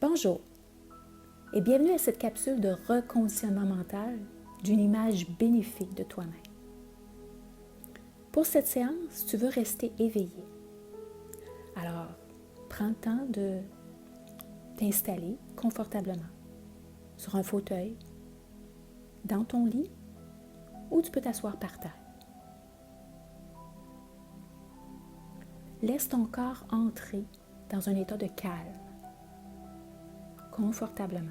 Bonjour et bienvenue à cette capsule de reconditionnement mental d'une image bénéfique de toi-même. Pour cette séance, tu veux rester éveillé. Alors, prends le temps de t'installer confortablement sur un fauteuil, dans ton lit ou tu peux t'asseoir par terre. Laisse ton corps entrer dans un état de calme, confortablement,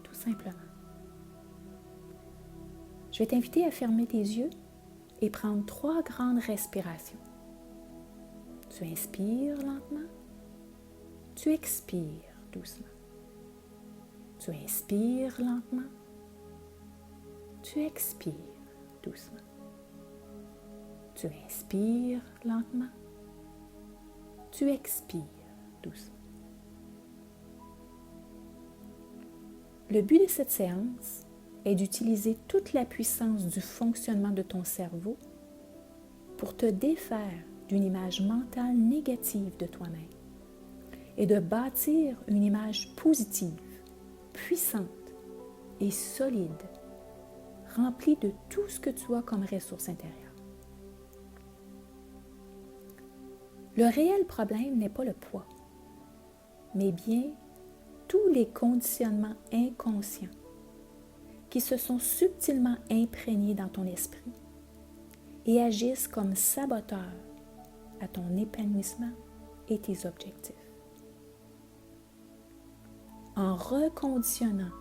tout simplement. Je vais t'inviter à fermer tes yeux et prendre 3 grandes respirations. Tu inspires lentement, tu expires doucement. Tu inspires lentement, tu expires doucement. Tu inspires lentement, tu expires doucement. Le but de cette séance est d'utiliser toute la puissance du fonctionnement de ton cerveau pour te défaire d'une image mentale négative de toi-même et de bâtir une image positive, puissante et solide, remplie de tout ce que tu as comme ressources intérieures. Le réel problème n'est pas le poids, mais bien tous les conditionnements inconscients qui se sont subtilement imprégnés dans ton esprit et agissent comme saboteurs à ton épanouissement et tes objectifs. En reconditionnant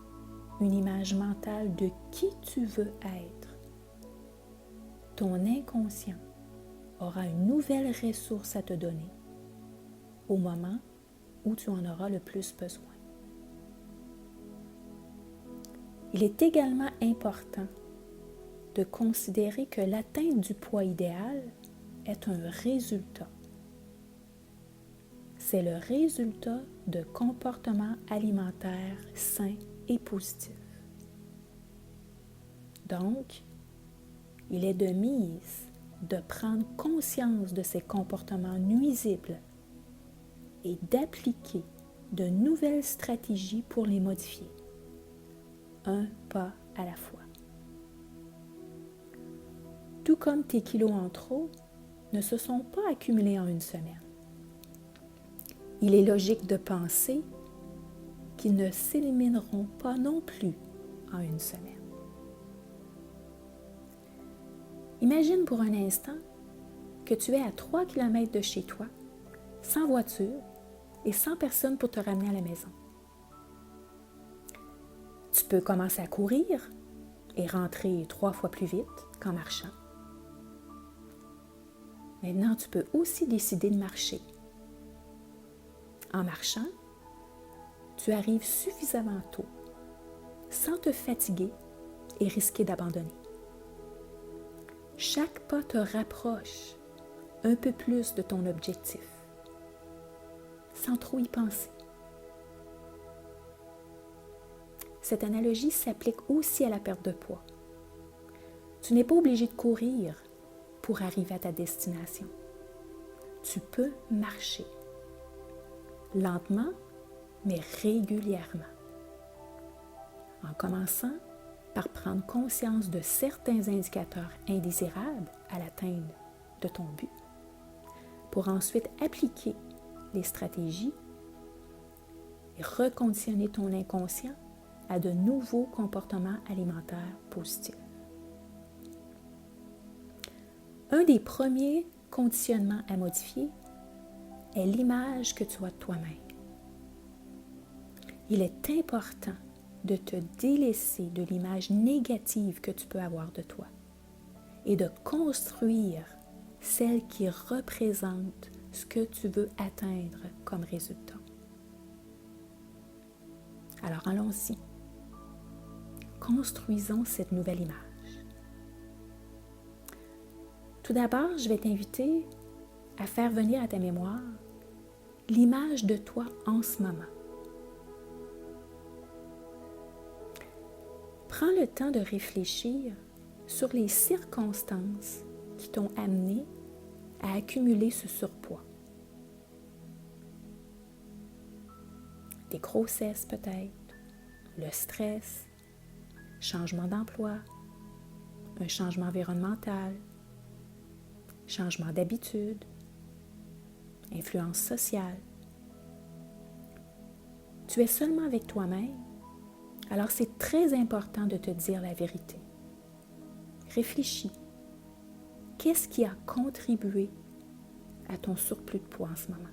une image mentale de qui tu veux être, ton inconscient aura une nouvelle ressource à te donner au moment où tu en auras le plus besoin. Il est également important de considérer que l'atteinte du poids idéal est un résultat. C'est le résultat de comportements alimentaires sains et positifs. Donc, il est de mise de prendre conscience de ces comportements nuisibles et d'appliquer de nouvelles stratégies pour les modifier, un pas à la fois. Tout comme tes kilos en trop ne se sont pas accumulés en une semaine. Il est logique de penser qu'ils ne s'élimineront pas non plus en une semaine. Imagine pour un instant que tu es à 3 km de chez toi, sans voiture et sans personne pour te ramener à la maison. Tu peux commencer à courir et rentrer 3 fois plus vite qu'en marchant. Maintenant, tu peux aussi décider de marcher. En marchant, tu arrives suffisamment tôt, sans te fatiguer et risquer d'abandonner. Chaque pas te rapproche un peu plus de ton objectif, sans trop y penser. Cette analogie s'applique aussi à la perte de poids. Tu n'es pas obligé de courir pour arriver à ta destination. Tu peux marcher, lentement, mais régulièrement, en commençant par prendre conscience de certains indicateurs indésirables à l'atteinte de ton but, pour ensuite appliquer les stratégies et reconditionner ton inconscient à de nouveaux comportements alimentaires positifs. Un des premiers conditionnements à modifier est l'image que tu as de toi-même. Il est important de te délaisser de l'image négative que tu peux avoir de toi et de construire celle qui représente ce que tu veux atteindre comme résultat. Alors allons-y. Construisons cette nouvelle image. Tout d'abord, je vais t'inviter à faire venir à ta mémoire l'image de toi en ce moment. Prends le temps de réfléchir sur les circonstances qui t'ont amené à accumuler ce surpoids. des grossesses peut-être, le stress, changement d'emploi, un changement environnemental, changement d'habitude, influence sociale. Tu es seulement avec toi-même, alors c'est très important de te dire la vérité. Réfléchis. Qu'est-ce qui a contribué à ton surplus de poids en ce moment?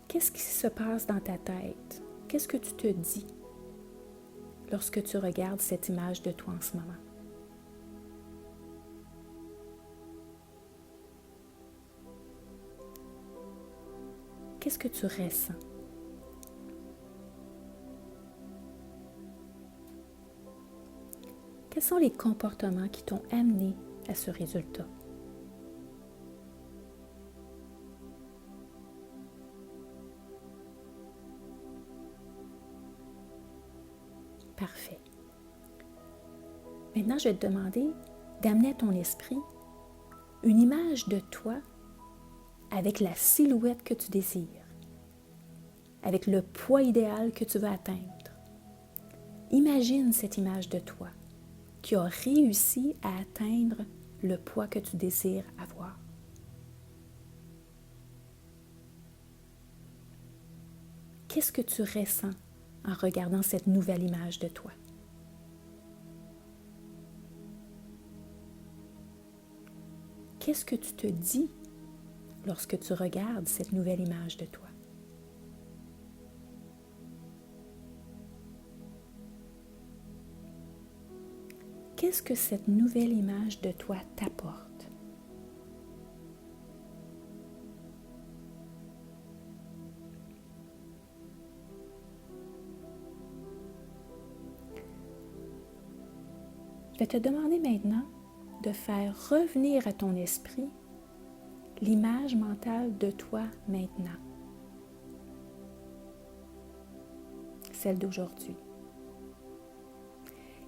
Qu'est-ce qui se passe dans ta tête? Qu'est-ce que tu te dis lorsque tu regardes cette image de toi en ce moment? Qu'est-ce que tu ressens? Quels sont les comportements qui t'ont amené à ce résultat? Parfait. Maintenant, je vais te demander d'amener à ton esprit une image de toi avec la silhouette que tu désires, avec le poids idéal que tu veux atteindre. Imagine cette image de toi qui a réussi à atteindre le poids que tu désires avoir. Qu'est-ce que tu ressens en regardant cette nouvelle image de toi? Qu'est-ce que tu te dis lorsque tu regardes cette nouvelle image de toi? Qu'est-ce que cette nouvelle image de toi t'apporte? Je vais te demander maintenant de faire revenir à ton esprit l'image mentale de toi maintenant, celle d'aujourd'hui.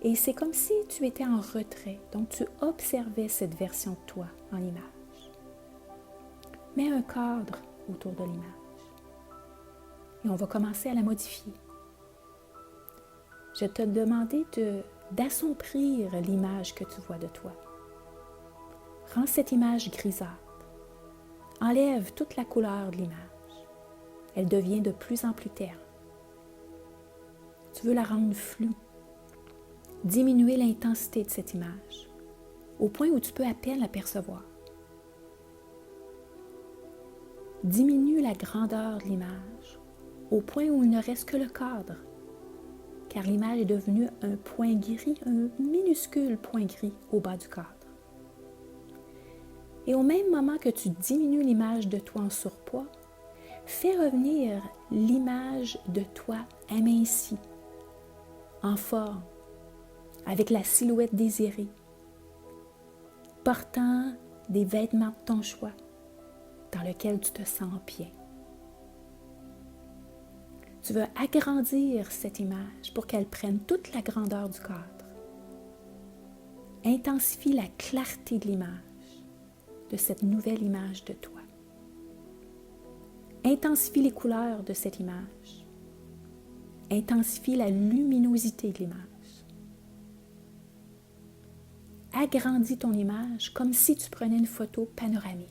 Et c'est comme si tu étais en retrait, donc tu observais cette version de toi en image. Mets un cadre autour de l'image et on va commencer à la modifier. Je vais te demander d'assombrir l'image que tu vois de toi. Rends cette image grisâtre. Enlève toute la couleur de l'image. Elle devient de plus en plus terne. Tu veux la rendre floue. Diminuer l'intensité de cette image, au point où tu peux à peine l'apercevoir. Diminue la grandeur de l'image, au point où il ne reste que le cadre, car l'image est devenue un point gris, un minuscule point gris au bas du cadre. Et au même moment que tu diminues l'image de toi en surpoids, fais revenir l'image de toi amincie, en forme, avec la silhouette désirée, portant des vêtements de ton choix, dans lesquels tu te sens bien. Tu veux agrandir cette image pour qu'elle prenne toute la grandeur du cadre. Intensifie la clarté de l'image, de cette nouvelle image de toi. Intensifie les couleurs de cette image. Intensifie la luminosité de l'image. Agrandis ton image comme si tu prenais une photo panoramique.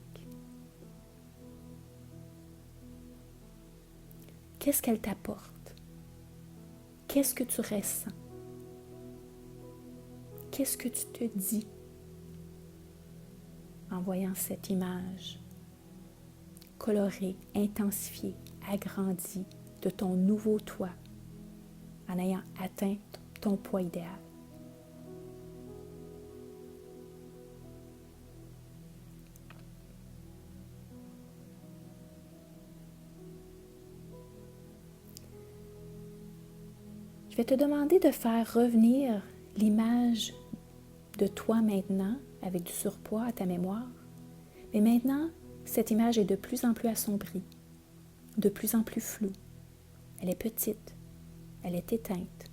Qu'est-ce qu'elle t'apporte? Qu'est-ce que tu ressens? Qu'est-ce que tu te dis en voyant cette image colorée, intensifiée, agrandie de ton nouveau toi en ayant atteint ton poids idéal? Je vais te demander de faire revenir l'image de toi maintenant avec du surpoids à ta mémoire. Mais maintenant, cette image est de plus en plus assombrie, de plus en plus floue. Elle est petite, elle est éteinte,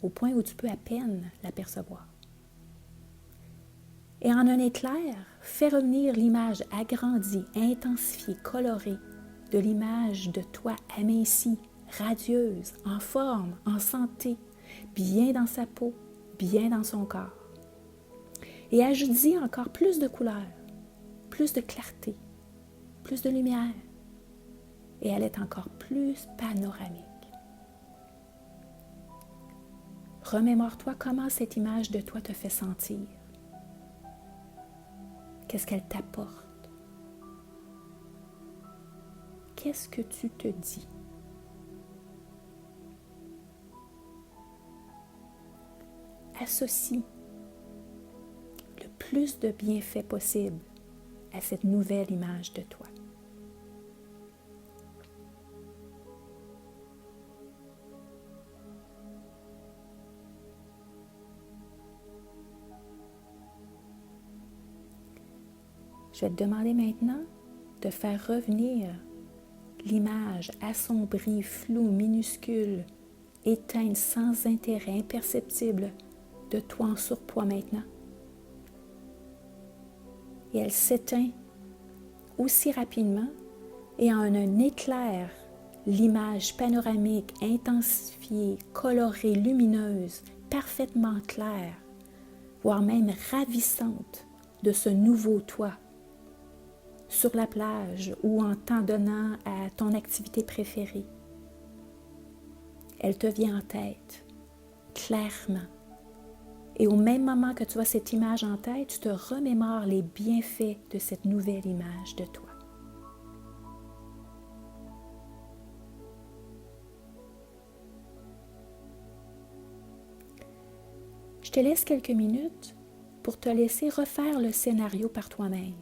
au point où tu peux à peine l'apercevoir. Et en un éclair, fais revenir l'image agrandie, intensifiée, colorée de l'image de toi amincie, radieuse, en forme, en santé, bien dans sa peau, bien dans son corps. Et ajoute-y encore plus de couleurs, plus de clarté, plus de lumière. Et elle est encore plus panoramique. Remémore-toi comment cette image de toi te fait sentir. Qu'est-ce qu'elle t'apporte? Qu'est-ce que tu te dis? Associe le plus de bienfaits possible à cette nouvelle image de toi. Je vais te demander maintenant de faire revenir l'image assombrie, floue, minuscule, éteinte, sans intérêt, imperceptible de toi en surpoids maintenant. Et elle s'éteint aussi rapidement et en un éclair, l'image panoramique, intensifiée, colorée, lumineuse, parfaitement claire, voire même ravissante de ce nouveau toi, sur la plage ou en t'en donnant à ton activité préférée. Elle te vient en tête, clairement. Et au même moment que tu as cette image en tête, tu te remémores les bienfaits de cette nouvelle image de toi. Je te laisse quelques minutes pour te laisser refaire le scénario par toi-même.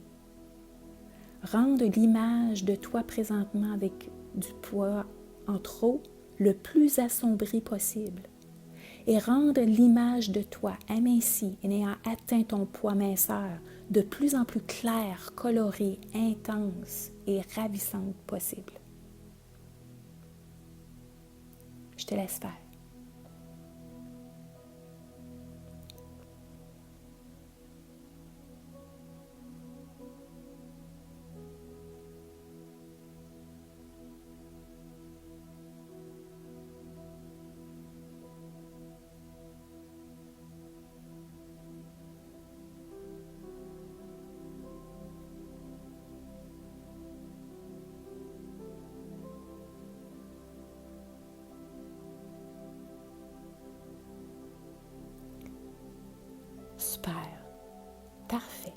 Rendre l'image de toi présentement avec du poids en trop le plus assombri possible et rendre l'image de toi amincie et ayant atteint ton poids minceur de plus en plus claire, colorée, intense et ravissante possible. Je te laisse faire. Super. Parfait.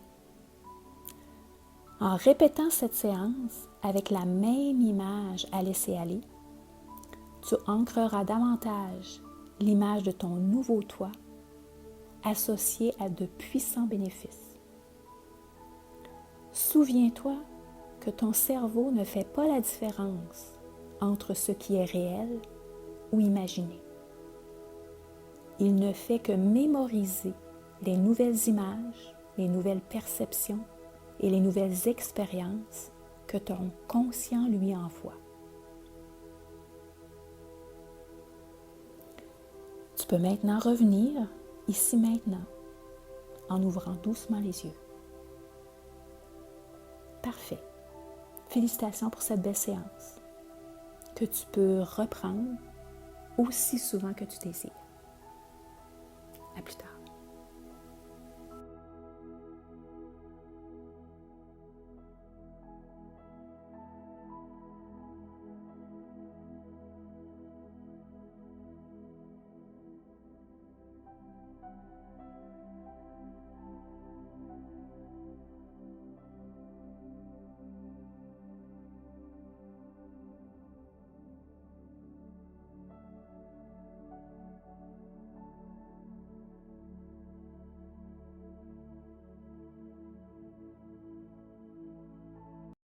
En répétant cette séance avec la même image à laisser aller, tu ancreras davantage l'image de ton nouveau toi associée à de puissants bénéfices. Souviens-toi que ton cerveau ne fait pas la différence entre ce qui est réel ou imaginé. Il ne fait que mémoriser les nouvelles images, les nouvelles perceptions et les nouvelles expériences que ton conscient lui envoie. Tu peux maintenant revenir ici maintenant en ouvrant doucement les yeux. Parfait. Félicitations pour cette belle séance que tu peux reprendre aussi souvent que tu désires. À plus tard.